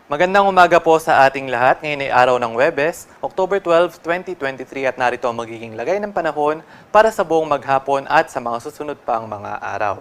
Magandang umaga po sa ating lahat. Ngayon ay araw ng Huwebes, October 12, 2023 at narito ang magiging lagay ng panahon para sa buong maghapon at sa mga susunod pang mga araw.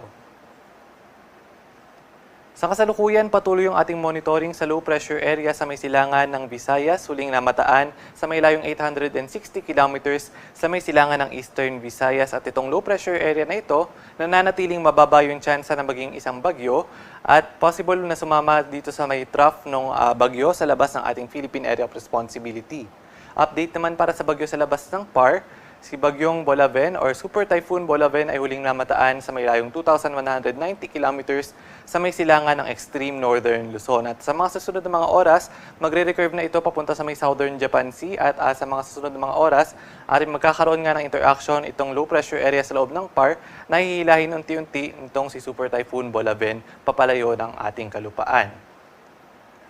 Sa kasalukuyan, patuloy yung ating monitoring sa low pressure area sa may silangan ng Visayas, huling namataan sa may layong 860 kilometers sa may silangan ng Eastern Visayas. At itong low pressure area na ito, nananatiling mababa yung tsansa na maging isang bagyo at possible na sumama dito sa may trough ng bagyo sa labas ng ating Philippine Area of Responsibility. Update naman para sa bagyo sa labas ng PAR, si Bagyong Bolaven or Super Typhoon Bolaven ay huling namataan sa may layong 2,190 kilometers sa may silangan ng extreme northern Luzon. At sa mga susunod na mga oras, magre-recurve na ito papunta sa may southern Japan Sea at sa mga susunod na mga oras, aring magkakaroon nga ng interaction itong low pressure area sa loob ng PAR na hihilahin unti-unti itong si Super Typhoon Bolaven papalayo ng ating kalupaan.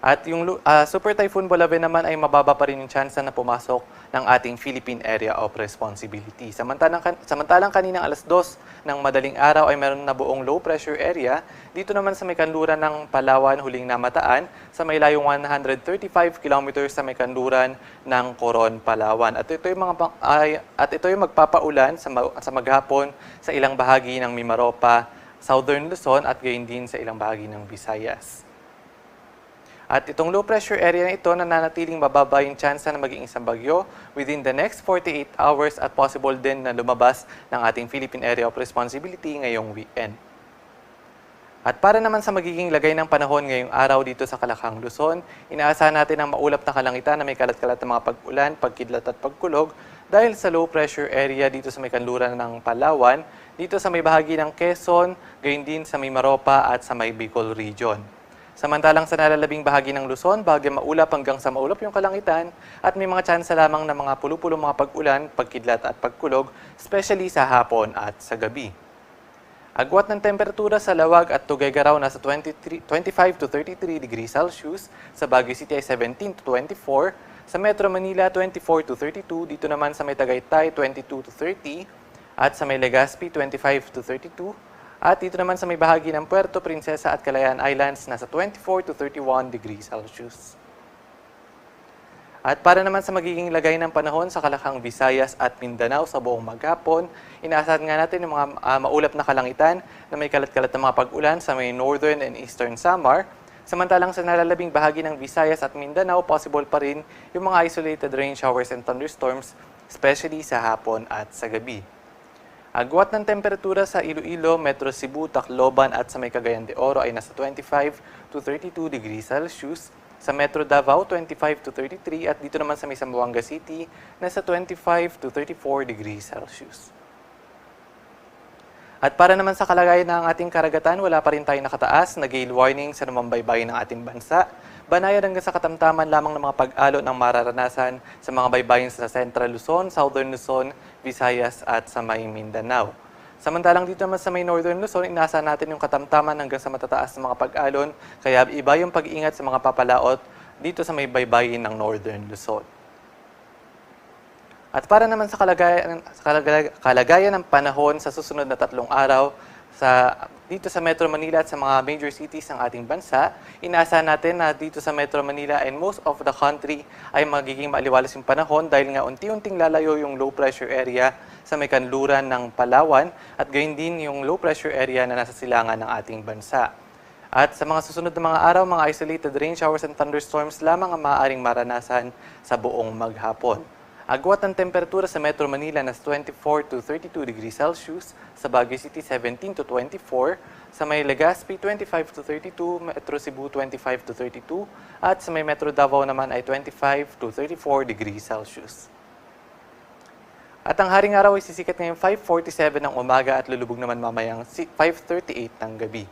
At yung Super Typhoon Bolaven naman ay mababa pa rin yung tsansa na pumasok ng ating Philippine Area of Responsibility. Samantalang kaninang alas 2 ng madaling araw ay meron na buong low pressure area. Dito naman sa may kanluran ng Palawan, huling namataan sa may layong 135 kilometers sa may kanluran ng Coron, Palawan. At ito yung magpapaulan sa maghapon sa ilang bahagi ng Mimaropa, Southern Luzon at gayon din sa ilang bahagi ng Visayas. At itong low pressure area na ito, nananatiling mababa yung tsansa na maging isang bagyo within the next 48 hours at possible din na lumabas ng ating Philippine Area of Responsibility ngayong weekend. At para naman sa magiging lagay ng panahon ngayong araw dito sa Kalakang Luzon, inaasahan natin ang maulap na kalangitan na may kalat-kalat na mga pag-ulan, pagkidlat at pagkulog dahil sa low pressure area dito sa may kanluran ng Palawan, dito sa may bahagi ng Quezon, gayon din sa may Mimaropa at sa may Bicol region. Samantalang sa nalalabing bahagi ng Luzon, bahagi maulap hanggang sa maulap yung kalangitan at may mga tsansa lamang ng mga pulu-pulong mga pag-ulan, pagkidlat at pagkulog, especially sa hapon at sa gabi. Agwat ng temperatura sa Lawag at Tuguegarao nasa 25 to 33 degrees Celsius, sa Baguio City ay 17 to 24, sa Metro Manila 24 to 32, dito naman sa may Tagaytay 22 to 30, at sa may Legazpi 25 to 32, at dito naman sa may bahagi ng Puerto Princesa at Calayan Islands, nasa 24 to 31 degrees Celsius. At para naman sa magiging lagay ng panahon sa Kalakang Visayas at Mindanao sa buong maghapon, inaasahan nga natin yung mga maulap na kalangitan na may kalat-kalat na mga pag-ulan sa may northern and eastern Samar. Samantalang sa nalalabing bahagi ng Visayas at Mindanao, possible pa rin yung mga isolated rain showers and thunderstorms, especially sa hapon at sa gabi. Agwat ng temperatura sa Iloilo, Metro Cebu, Tacloban at sa may Cagayan de Oro ay nasa 25 to 32 degrees Celsius. Sa Metro Davao, 25 to 33 at dito naman sa may Zamboanga City, nasa 25 to 34 degrees Celsius. At para naman sa kalagayan ng ating karagatan, wala pa rin tayong nakataas na gale warning sa namambaybayin ng ating bansa. Banayan hanggang sa katamtaman lamang ng mga pag-alon ng mararanasan sa mga baybayin sa Central Luzon, Southern Luzon, Visayas at sa may Mindanao. Samantalang dito naman sa may Northern Luzon, inaasahan natin yung katamtaman hanggang sa matataas na mga pag-alon, kaya iba yung pag-iingat sa mga papalaot dito sa may baybayin ng Northern Luzon. At para naman sa kalagayan ng panahon sa susunod na 3 araw, dito sa Metro Manila at sa mga major cities ng ating bansa, inaasahan natin na dito sa Metro Manila and most of the country ay magiging maaliwalas yung panahon dahil nga unti-unting lalayo yung low pressure area sa may kanluran ng Palawan at gayon din yung low pressure area na nasa silangan ng ating bansa. At sa mga susunod na mga araw, mga isolated rain showers and thunderstorms lamang ang maaaring maranasan sa buong maghapon. Agwat ng temperatura sa Metro Manila na 24 to 32 degrees Celsius, sa Baguio City 17 to 24, sa may Legazpi 25 to 32, Metro Cebu 25 to 32, at sa may Metro Davao naman ay 25 to 34 degrees Celsius. At ang haring araw ay sisikat ngayong 5:47 ng umaga at lulubog naman mamayang 5:38 ng gabi.